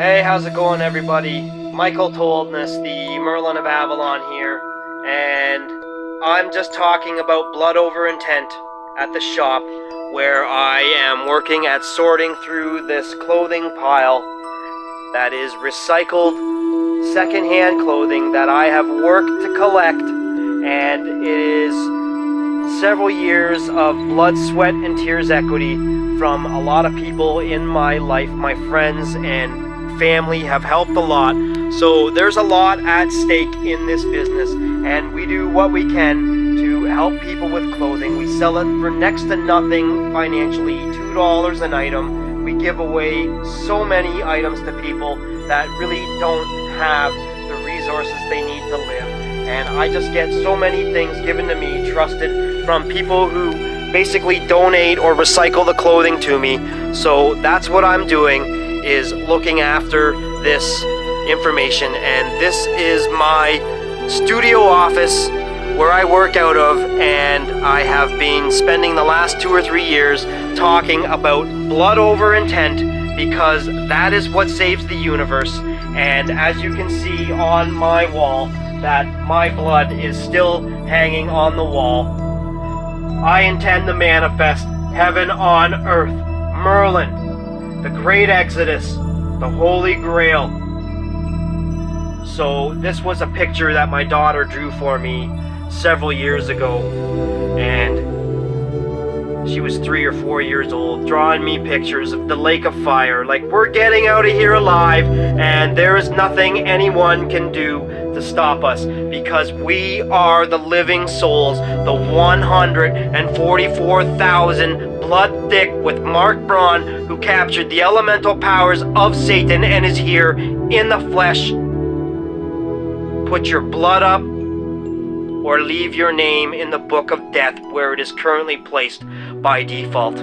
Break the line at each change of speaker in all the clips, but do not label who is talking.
Hey, how's it going, everybody? Michael Toldness, the Merlin of Avalon here, and I'm just talking about blood over intent at the shop where I am working at sorting through this clothing pile that is recycled secondhand clothing that I have worked to collect, and it is several years of blood, sweat, and tears equity from a lot of people in my life. My friends and family have helped a lot, so there's a lot at stake in this business, and we do what we can to help people with clothing. We sell it for next to nothing financially, $2 an item. We give away so many items to people that really don't have the resources they need to live, and I just get so many things given to me, trusted from people who basically donate or recycle the clothing to me. So that's what I'm doing, is looking after this information, and this is my studio office where I work out of, and I have been spending the last 2 or 3 years talking about blood over intent, because that is what saves the universe. And as you can see on my wall, that my blood is still hanging on the wall. I intend to manifest heaven on earth, Merlin, the great Exodus, the Holy Grail. So this was a picture that my daughter drew for me several years ago, and she was 3 or 4 years old, drawing me pictures of the lake of fire, like we're getting out of here alive, and there is nothing anyone can do to stop us, because we are the living souls, the 144,000 blood thick with Mark Braun, who captured the elemental powers of Satan and is here in the flesh. Put your blood up, or leave your name in the book of death, where it is currently placed by default.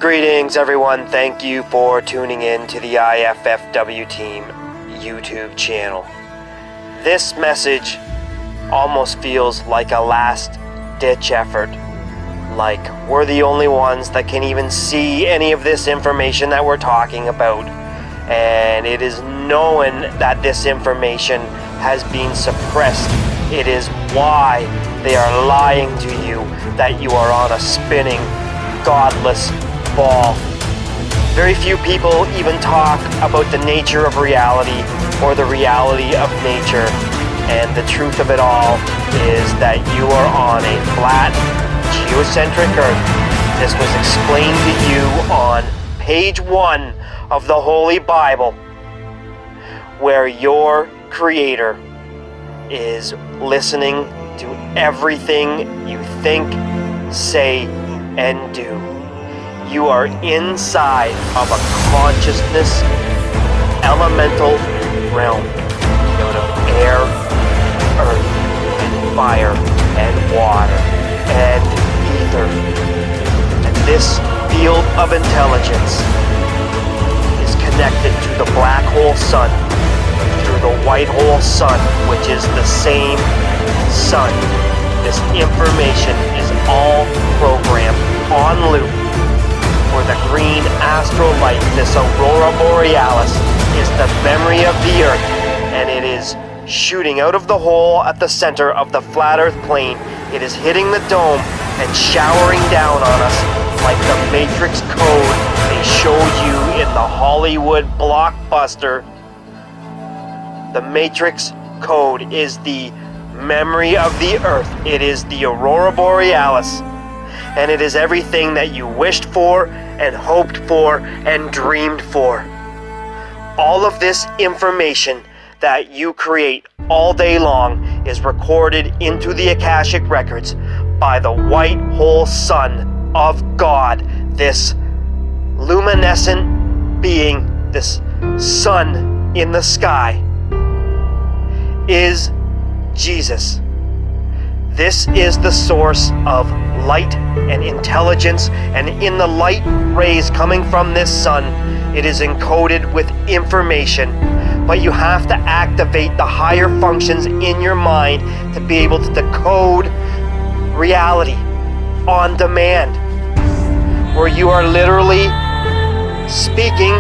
Greetings, everyone. Thank you for tuning in to the IFFW Team YouTube channel. This message almost feels like a last-ditch effort. Like we're the only ones that can even see any of this information that we're talking about. And it is knowing that this information has been suppressed. It is why they are lying to you that you are on a spinning, godless ball. Very few people even talk about the nature of reality or the reality of nature, and the truth of it all is that you are on a flat, geocentric Earth. This was explained to you on page 1 of the Holy Bible, where your Creator is listening to everything you think, say, and do. You are inside of a consciousness elemental realm made of air, earth, and fire, and water, and ether. And this field of intelligence is connected to the black hole sun through the white hole sun, which is the same sun. This information is all programmed on loop for the green astral light. This aurora borealis is the memory of the earth, and it is shooting out of the hole at the center of the flat earth plane. It is hitting the dome and showering down on us like the Matrix code they showed you in the Hollywood blockbuster. The Matrix code is the memory of the earth. It is the aurora borealis, and it is everything that you wished for and hoped for and dreamed for. All of this information that you create all day long is recorded into the Akashic records by the white hole sun of God, this luminescent being, this sun in the sky, is Jesus. This is the source of light and intelligence, and in the light rays coming from this sun, it is encoded with information. But you have to activate the higher functions in your mind to be able to decode reality on demand, where you are literally speaking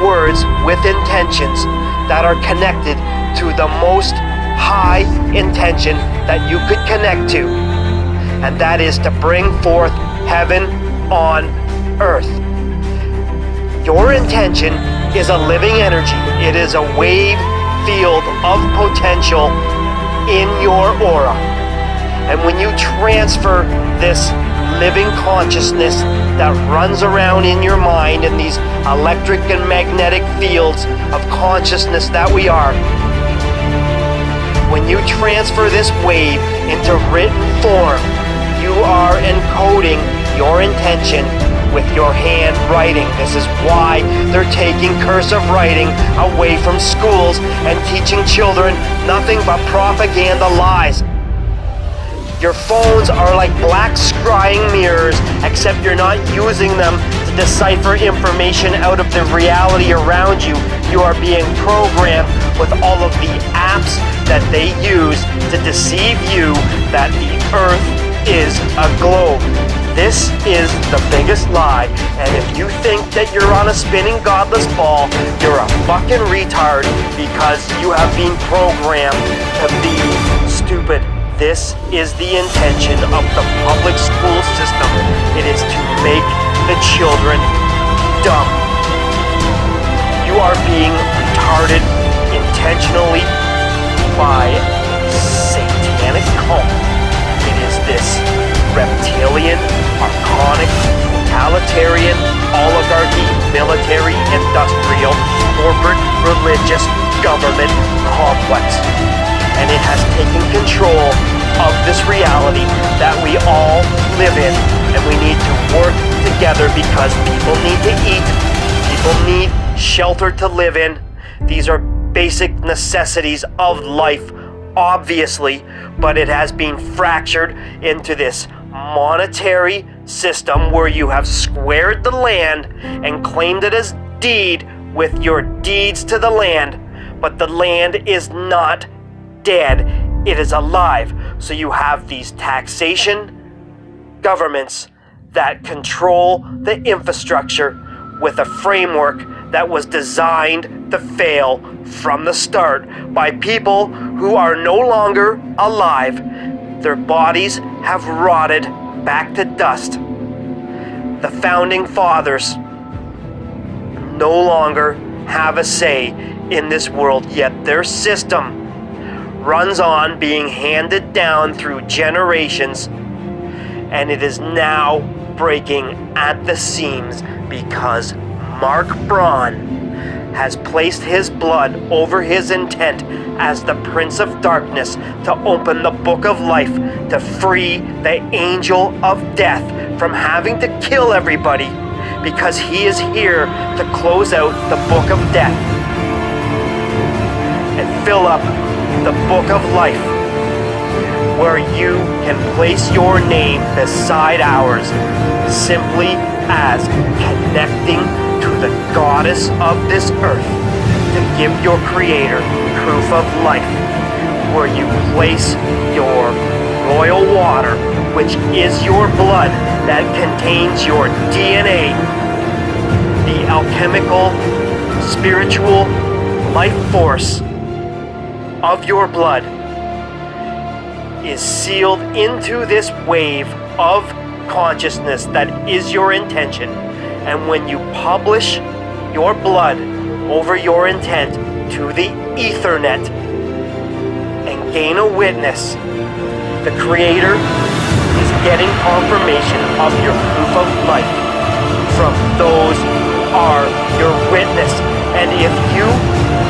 words with intentions that are connected to the most high intention that you could connect to, and that is to bring forth heaven on earth. Your intention is a living energy. It is a wave field of potential in your aura. And when you transfer this living consciousness that runs around in your mind in these electric and magnetic fields of consciousness that we are, when you transfer this wave into written form, you are encoding your intention with your handwriting. This is why they're taking cursive writing away from schools and teaching children nothing but propaganda lies. Your phones are like black scrying mirrors, except you're not using them to decipher information out of the reality around you. You are being programmed with all of the apps that they use to deceive you that the earth is a globe. This is the biggest lie, and if you think that you're on a spinning godless ball, you're a fucking retard, because you have been programmed to be stupid. This is the intention of the public school system. It is to make the children dumb. You are being retarded intentionally by satanic cult. It is this reptilian, archonic, totalitarian, oligarchy, military, industrial, corporate, religious, government complex. And it has taken control of this reality that we all live in. And we need to work together because people need to eat, people need shelter to live in. These are basic necessities of life, obviously, but it has been fractured into this monetary system where you have squared the land and claimed it as deed with your deeds to the land, but the land is not dead, it is alive. So you have these taxation governments that control the infrastructure with a framework that was designed to fail from the start by people who are no longer alive. Their bodies have rotted back to dust. The founding fathers no longer have a say in this world, yet their system runs on being handed down through generations, and it is now breaking at the seams because Mark Braun, has placed his blood over his intent as the Prince of Darkness to open the Book of Life to free the Angel of Death from having to kill everybody, because he is here to close out the Book of Death and fill up the Book of Life, where you can place your name beside ours, simply as connecting to the goddess of this earth to give your creator proof of life, where you place your royal water, which is your blood that contains your DNA, the alchemical, spiritual life force of your blood, is sealed into this wave of consciousness that is your intention. And when you publish your blood over your intent to the Ethernet and gain a witness, the Creator is getting confirmation of your proof of life from those who are your witness. And if you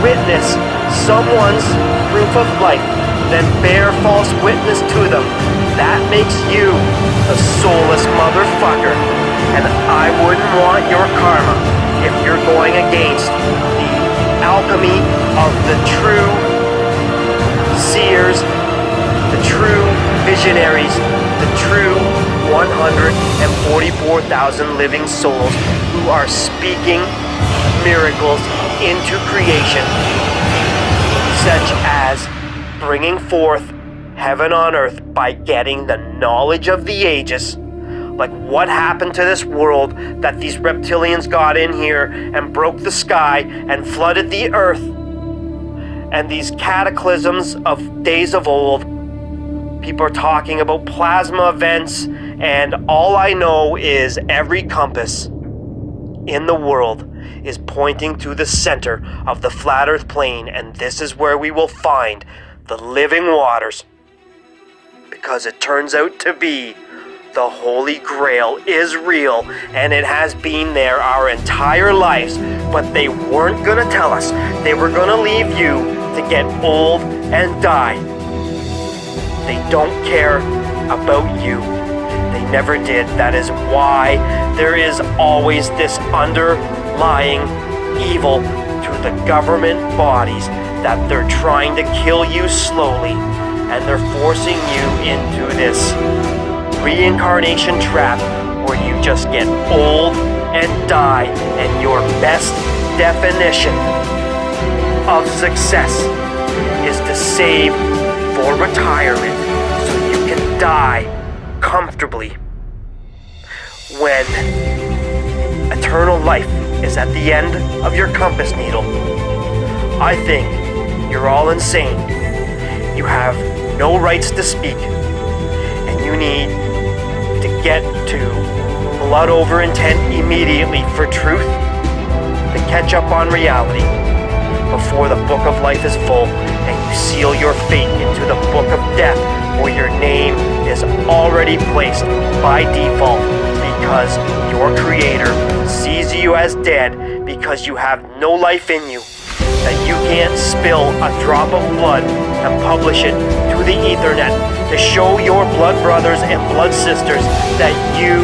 witness someone's proof of life, then bear false witness to them. That makes you a soulless motherfucker. And I wouldn't want your karma if you're going against the alchemy of the true seers, the true visionaries, the true 144,000 living souls who are speaking miracles into creation, such as bringing forth heaven on earth by getting the knowledge of the ages. Like what happened to this world that these reptilians got in here and broke the sky and flooded the earth, and these cataclysms of days of old. People are talking about plasma events, and all I know is every compass in the world is pointing to the center of the flat earth plane, and this is where we will find the living waters, because it turns out to be the Holy Grail is real, and it has been there our entire lives, but they weren't gonna tell us. They were gonna leave you to get old and die. They don't care about you. They never did. That is why there is always this underlying evil to the government bodies, that they're trying to kill you slowly, and they're forcing you into this reincarnation trap where you just get old and die, and your best definition of success is to save for retirement so you can die comfortably. When eternal life is at the end of your compass needle, I think you're all insane. You have no rights to speak, and you need to get to blood over intent immediately for truth to catch up on reality before the book of life is full and you seal your fate into the book of death, where your name is already placed by default, because your creator sees you as dead because you have no life in you, that you can't spill a drop of blood and publish it to the Ethernet to show your blood brothers and blood sisters that you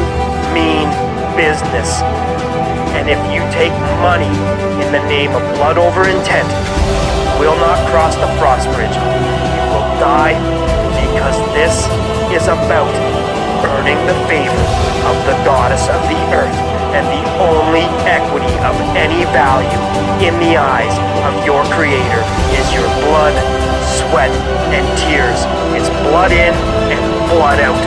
mean business. And if you take money in the name of blood over intent, you will not cross the frost bridge. You will die, because this is about earning the favor of the goddess of the earth, and the only equity of any value in the eyes of your creator is your blood, sweat, and tears. It's blood in and blood out.